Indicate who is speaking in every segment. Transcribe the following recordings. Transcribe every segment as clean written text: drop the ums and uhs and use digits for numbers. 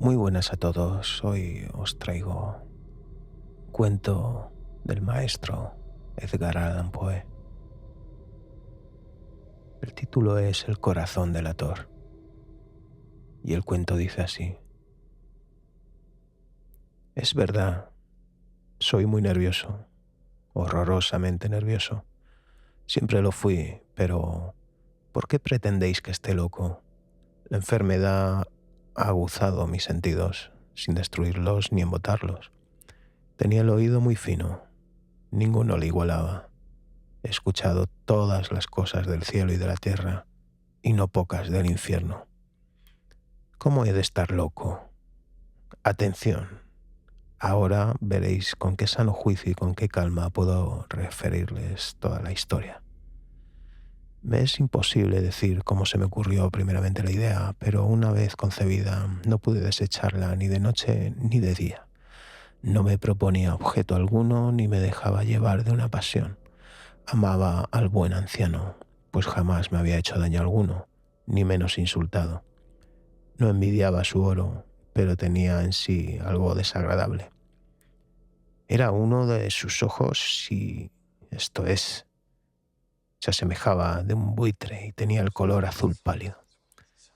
Speaker 1: Muy buenas a todos. Hoy os traigo un cuento del maestro Edgar Allan Poe. El título es El corazón delator y el cuento dice así. Es verdad, soy muy nervioso, horrorosamente nervioso. Siempre lo fui, pero ¿por qué pretendéis que esté loco? La enfermedad ha aguzado mis sentidos, sin destruirlos ni embotarlos. Tenía el oído muy fino, ninguno le igualaba. He escuchado todas las cosas del cielo y de la tierra, y no pocas del infierno. ¿Cómo he de estar loco? Atención, ahora veréis con qué sano juicio y con qué calma puedo referirles toda la historia. Me es imposible decir cómo se me ocurrió primeramente la idea, pero una vez concebida no pude desecharla ni de noche ni de día. No me proponía objeto alguno ni me dejaba llevar de una pasión. Amaba al buen anciano, pues jamás me había hecho daño alguno, ni menos insultado. No envidiaba su oro, pero tenía en sí algo desagradable. Era uno de sus ojos y, esto es, se asemejaba de un buitre y tenía el color azul pálido.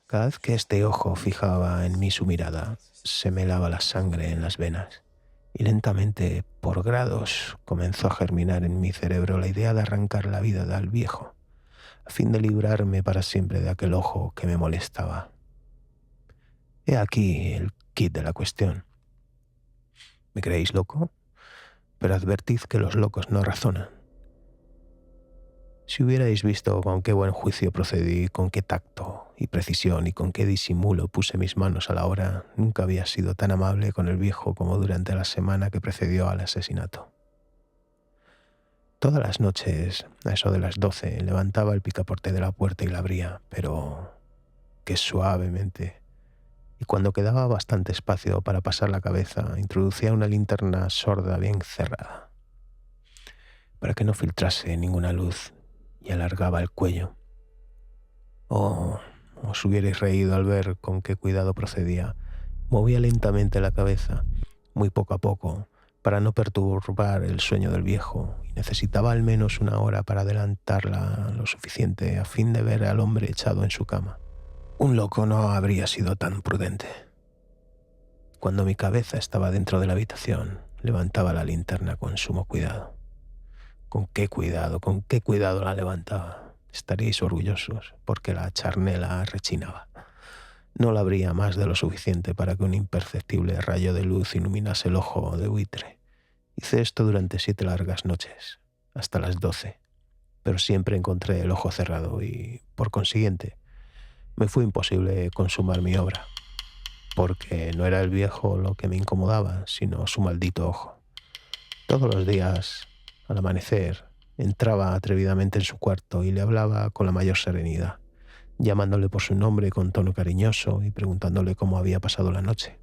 Speaker 1: Cada vez que este ojo fijaba en mí su mirada, se me helaba la sangre en las venas, y lentamente, por grados, comenzó a germinar en mi cerebro la idea de arrancar la vida del viejo, a fin de librarme para siempre de aquel ojo que me molestaba. He aquí el quid de la cuestión. ¿Me creéis loco? Pero advertid que los locos no razonan. Si hubierais visto con qué buen juicio procedí, con qué tacto y precisión y con qué disimulo puse mis manos a la obra, nunca había sido tan amable con el viejo como durante la semana que precedió al asesinato. Todas las noches, a eso de las 12, levantaba el picaporte de la puerta y la abría, pero qué suavemente. Y cuando quedaba bastante espacio para pasar la cabeza, introducía una linterna sorda bien cerrada, para que no filtrase ninguna luz, y alargaba el cuello. Oh, os hubierais reído al ver con qué cuidado procedía. Movía lentamente la cabeza, muy poco a poco, para no perturbar el sueño del viejo, y necesitaba al menos una hora para adelantarla lo suficiente a fin de ver al hombre echado en su cama. Un loco no habría sido tan prudente. Cuando mi cabeza estaba dentro de la habitación, levantaba la linterna con sumo cuidado. Con qué cuidado la levantaba. Estaríais orgullosos, porque la charnela rechinaba. No la abría más de lo suficiente para que un imperceptible rayo de luz iluminase el ojo de buitre. Hice esto durante 7 largas noches, hasta las 12, pero siempre encontré el ojo cerrado y, por consiguiente, me fue imposible consumar mi obra, porque no era el viejo lo que me incomodaba, sino su maldito ojo. Todos los días, al amanecer, entraba atrevidamente en su cuarto y le hablaba con la mayor serenidad, llamándole por su nombre con tono cariñoso y preguntándole cómo había pasado la noche.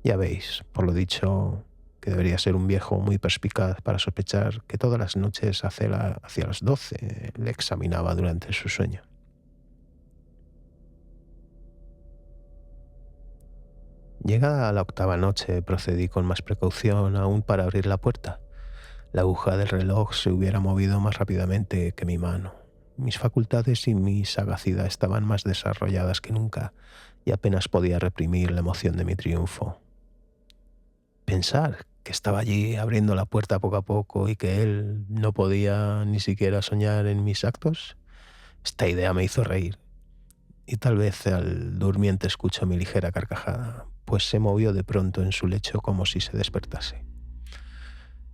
Speaker 1: Ya veis, por lo dicho, que debería ser un viejo muy perspicaz para sospechar que todas las noches hacia las 12 le examinaba durante su sueño. Llegada a la 8ª noche, procedí con más precaución aún para abrir la puerta. La aguja del reloj se hubiera movido más rápidamente que mi mano. Mis facultades y mi sagacidad estaban más desarrolladas que nunca y apenas podía reprimir la emoción de mi triunfo. Pensar que estaba allí abriendo la puerta poco a poco y que él no podía ni siquiera soñar en mis actos, esta idea me hizo reír. Y tal vez al durmiente escuchó mi ligera carcajada, pues se movió de pronto en su lecho como si se despertase.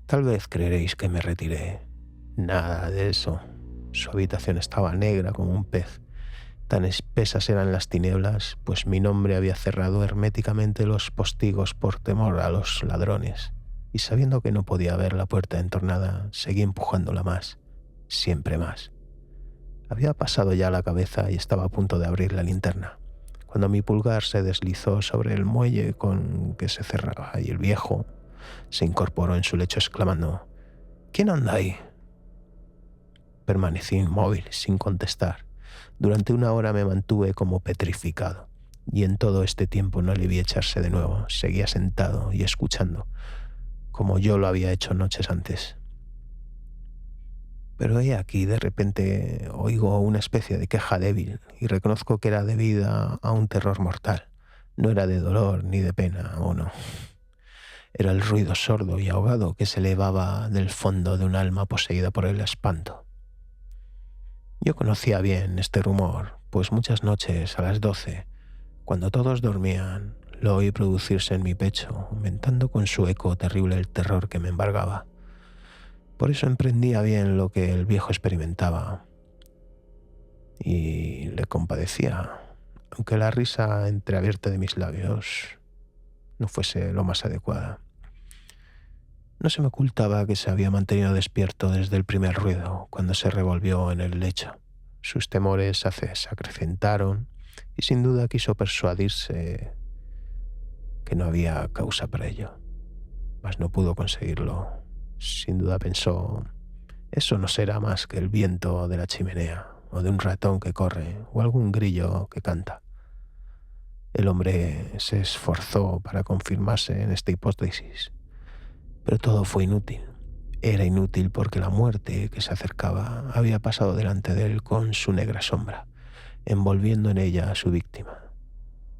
Speaker 1: Tal vez creeréis que me retiré. Nada de eso. Su habitación estaba negra como un pez. Tan espesas eran las tinieblas, pues mi nombre había cerrado herméticamente los postigos por temor a los ladrones. Y sabiendo que no podía ver la puerta entornada, seguí empujándola más, siempre más. Había pasado ya la cabeza y estaba a punto de abrir la linterna, cuando mi pulgar se deslizó sobre el muelle con que se cerraba y el viejo se incorporó en su lecho exclamando: «¿Quién anda ahí?». Permanecí inmóvil, sin contestar. Durante una hora me mantuve como petrificado. y en todo este tiempo no le vi echarse de nuevo. Seguía sentado y escuchando, como yo lo había hecho noches antes. Pero he aquí, de repente, oigo una especie de queja débil y reconozco que era debida a un terror mortal. No era de dolor ni de pena, o no. Era el ruido sordo y ahogado que se elevaba del fondo de un alma poseída por el espanto. Yo conocía bien este rumor, pues muchas noches a las 12, cuando todos dormían, lo oí producirse en mi pecho, aumentando con su eco terrible el terror que me embargaba. Por eso emprendía bien lo que el viejo experimentaba y le compadecía, aunque la risa entreabierta de mis labios no fuese lo más adecuada. No se me ocultaba que se había mantenido despierto desde el primer ruido, cuando se revolvió en el lecho. Sus temores se acrecentaron y sin duda quiso persuadirse que no había causa para ello, mas no pudo conseguirlo. Sin duda pensó: eso no será más que el viento de la chimenea, o de un ratón que corre, o algún grillo que canta. El hombre se esforzó para confirmarse en esta hipótesis, pero todo fue inútil. Era inútil porque la muerte que se acercaba había pasado delante de él con su negra sombra, envolviendo en ella a su víctima.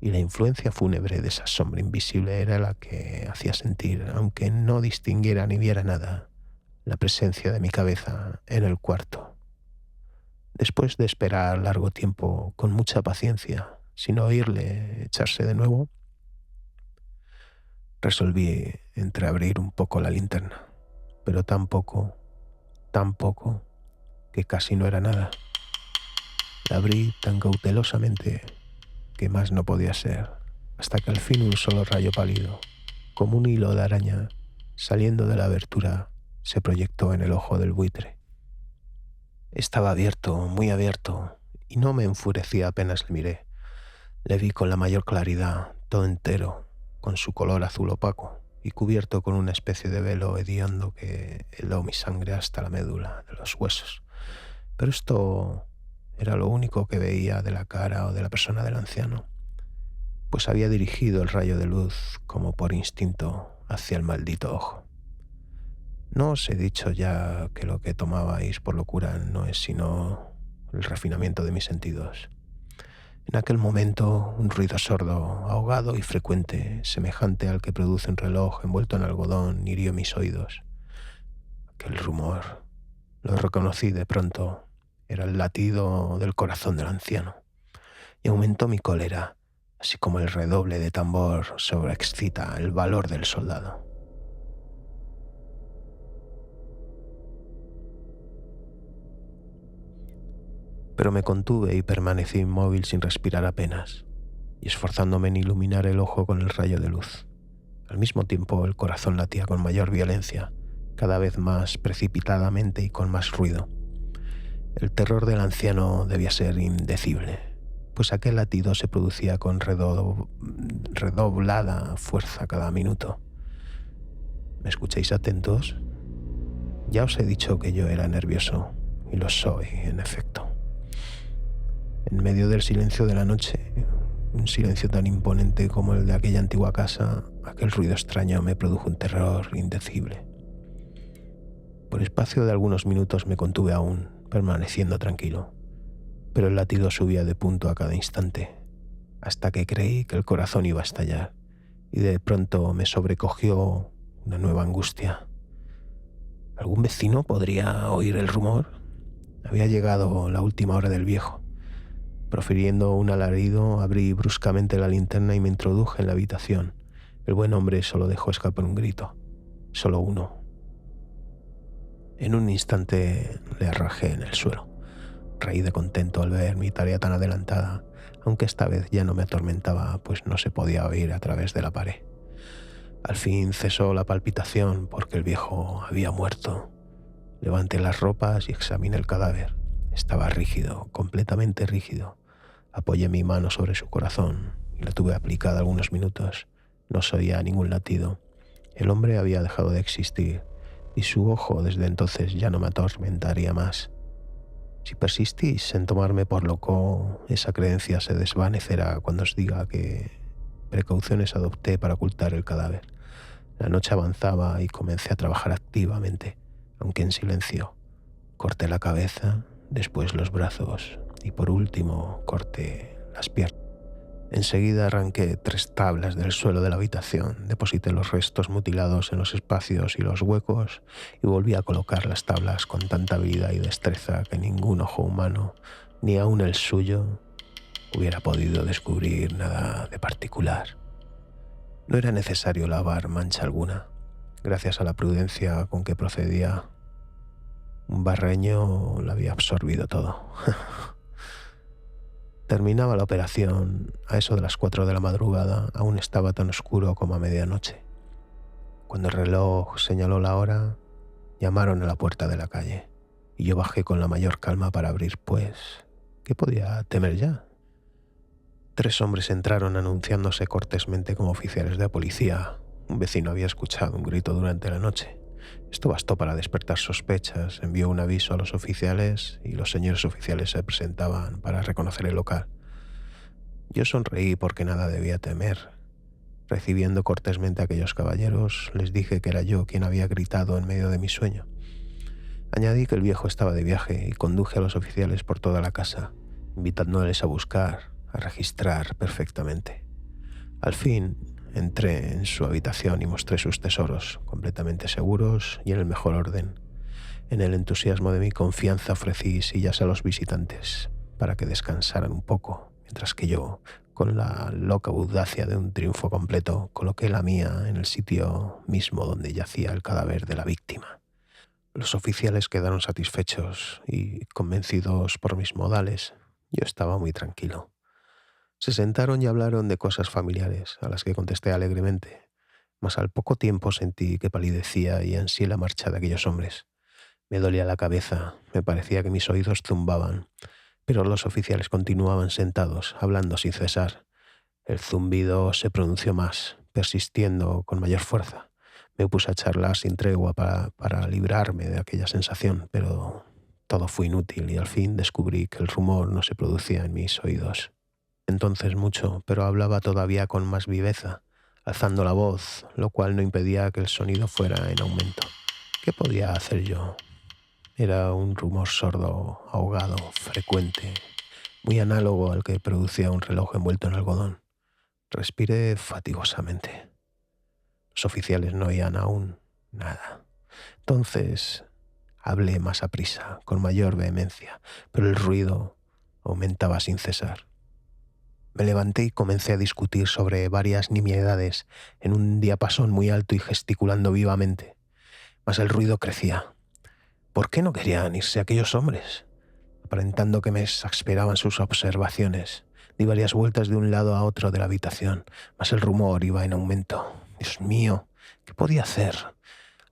Speaker 1: Y la influencia fúnebre de esa sombra invisible era la que hacía sentir, aunque no distinguiera ni viera nada, la presencia de mi cabeza en el cuarto. Después de esperar largo tiempo, con mucha paciencia, sin oírle echarse de nuevo, resolví entreabrir un poco la linterna, pero tan poco, que casi no era nada. La abrí tan cautelosamente que más no podía ser, hasta que al fin un solo rayo pálido, como un hilo de araña, saliendo de la abertura, se proyectó en el ojo del buitre. Estaba abierto, muy abierto, y no me enfurecía apenas le miré. Le vi con la mayor claridad, todo entero, con su color azul opaco y cubierto con una especie de velo hediondo que heló mi sangre hasta la médula de los huesos. Pero esto era lo único que veía de la cara o de la persona del anciano, pues había dirigido el rayo de luz, como por instinto, hacia el maldito ojo. ¿No os he dicho ya que lo que tomabais por locura no es sino el refinamiento de mis sentidos? En aquel momento, un ruido sordo, ahogado y frecuente, semejante al que produce un reloj envuelto en algodón, hirió mis oídos. Aquel rumor, lo reconocí de pronto, era el latido del corazón del anciano, y aumentó mi cólera, así como el redoble de tambor sobreexcita el valor del soldado. Pero me contuve y permanecí inmóvil sin respirar apenas, y esforzándome en iluminar el ojo con el rayo de luz. Al mismo tiempo el corazón latía con mayor violencia, cada vez más precipitadamente y con más ruido. El terror del anciano debía ser indecible, pues aquel latido se producía con redoblada fuerza cada minuto. ¿Me escucháis atentos? Ya os he dicho que yo era nervioso, y lo soy, en efecto. En medio del silencio de la noche, un silencio tan imponente como el de aquella antigua casa, aquel ruido extraño me produjo un terror indecible. Por espacio de algunos minutos me contuve aún, permaneciendo tranquilo, pero el latido subía de punto a cada instante, hasta que creí que el corazón iba a estallar, y de pronto me sobrecogió una nueva angustia. ¿Algún vecino podría oír el rumor? Había llegado la última hora del viejo. Profiriendo un alarido, abrí bruscamente la linterna y me introduje en la habitación. El buen hombre solo dejó escapar un grito, solo uno. En un instante le arrojé en el suelo. Reí de contento al ver mi tarea tan adelantada, aunque esta vez ya no me atormentaba, pues no se podía oír a través de la pared. Al fin cesó la palpitación porque el viejo había muerto. Levanté las ropas y examiné el cadáver. Estaba rígido, completamente rígido. Apoyé mi mano sobre su corazón y la tuve aplicada algunos minutos. No se oía ningún latido. El hombre había dejado de existir y su ojo desde entonces ya no me atormentaría más. Si persistís en tomarme por loco, esa creencia se desvanecerá cuando os diga que precauciones adopté para ocultar el cadáver. La noche avanzaba y comencé a trabajar activamente, aunque en silencio. Corté la cabeza, después los brazos y por último corté las piernas. Enseguida arranqué 3 tablas del suelo de la habitación, deposité los restos mutilados en los espacios y los huecos y volví a colocar las tablas con tanta habilidad y destreza que ningún ojo humano, ni aun el suyo, hubiera podido descubrir nada de particular. No era necesario lavar mancha alguna. Gracias a la prudencia con que procedía, un barreño lo había absorbido todo. Terminaba la operación a eso de las 4 de la madrugada. Aún estaba tan oscuro como a medianoche. Cuando el reloj señaló la hora, llamaron a la puerta de la calle y yo bajé con la mayor calma para abrir, pues, ¿qué podía temer ya? 3 hombres entraron anunciándose cortésmente como oficiales de policía. Un vecino había escuchado un grito durante la noche. Esto bastó para despertar sospechas. Envió un aviso a los oficiales y los señores oficiales se presentaban para reconocer el local. Yo sonreí porque nada debía temer. Recibiendo cortésmente a aquellos caballeros, les dije que era yo quien había gritado en medio de mi sueño. Añadí que el viejo estaba de viaje y conduje a los oficiales por toda la casa, invitándoles a buscar, a registrar perfectamente. Al fin, entré en su habitación y mostré sus tesoros, completamente seguros y en el mejor orden. En el entusiasmo de mi confianza ofrecí sillas a los visitantes para que descansaran un poco, mientras que yo, con la loca audacia de un triunfo completo, coloqué la mía en el sitio mismo donde yacía el cadáver de la víctima. Los oficiales quedaron satisfechos y, convencidos por mis modales, yo estaba muy tranquilo. Se sentaron y hablaron de cosas familiares, a las que contesté alegremente, mas al poco tiempo sentí que palidecía y ansié la marcha de aquellos hombres. Me dolía la cabeza, me parecía que mis oídos zumbaban, pero los oficiales continuaban sentados, hablando sin cesar. El zumbido se pronunció más, persistiendo con mayor fuerza. Me puse a charlar sin tregua para librarme de aquella sensación, pero todo fue inútil y al fin descubrí que el rumor no se producía en mis oídos. Entonces mucho, pero hablaba todavía con más viveza, alzando la voz, lo cual no impedía que el sonido fuera en aumento. ¿Qué podía hacer yo? Era un rumor sordo, ahogado, frecuente, muy análogo al que producía un reloj envuelto en algodón. Respiré fatigosamente. Los oficiales no oían aún nada. Entonces hablé más aprisa, con mayor vehemencia, pero el ruido aumentaba sin cesar. Me levanté y comencé a discutir sobre varias nimiedades en un diapasón muy alto y gesticulando vivamente. Mas el ruido crecía. ¿Por qué no querían irse aquellos hombres? Aparentando que me exasperaban sus observaciones, di varias vueltas de un lado a otro de la habitación, mas el rumor iba en aumento. Dios mío, ¿qué podía hacer?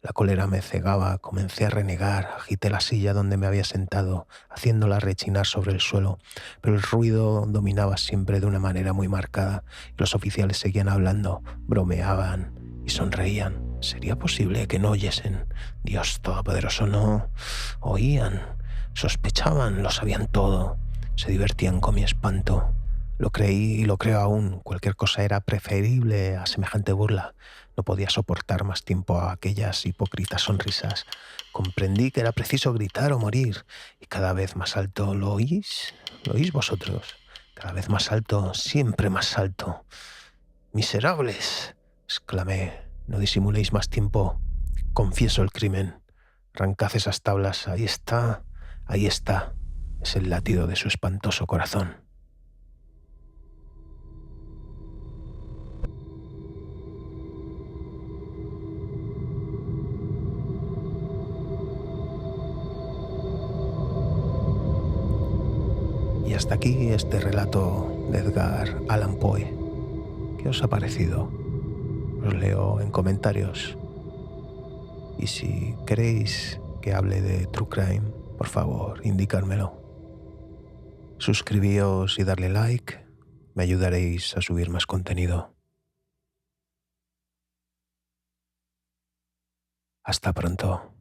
Speaker 1: La cólera me cegaba, comencé a renegar, agité la silla donde me había sentado, haciéndola rechinar sobre el suelo, pero el ruido dominaba siempre de una manera muy marcada, y los oficiales seguían hablando, bromeaban y sonreían. ¿Sería posible que no oyesen? Dios Todopoderoso, no. Oían, sospechaban, lo sabían todo, se divertían con mi espanto. Lo creí y lo creo aún. Cualquier cosa era preferible a semejante burla. No podía soportar más tiempo a aquellas hipócritas sonrisas. Comprendí que era preciso gritar o morir. Y cada vez más alto. ¿Lo oís? ¿Lo oís vosotros? Cada vez más alto, siempre más alto. ¡Miserables!, exclamé. No disimuléis más tiempo. Confieso el crimen. Arrancad esas tablas. Ahí está. Ahí está. Es el latido de su espantoso corazón. Y hasta aquí este relato de Edgar Allan Poe. ¿Qué os ha parecido? Os leo en comentarios. Y si queréis que hable de True Crime, por favor, indicármelo. Suscribíos y darle like, me ayudaréis a subir más contenido. Hasta pronto.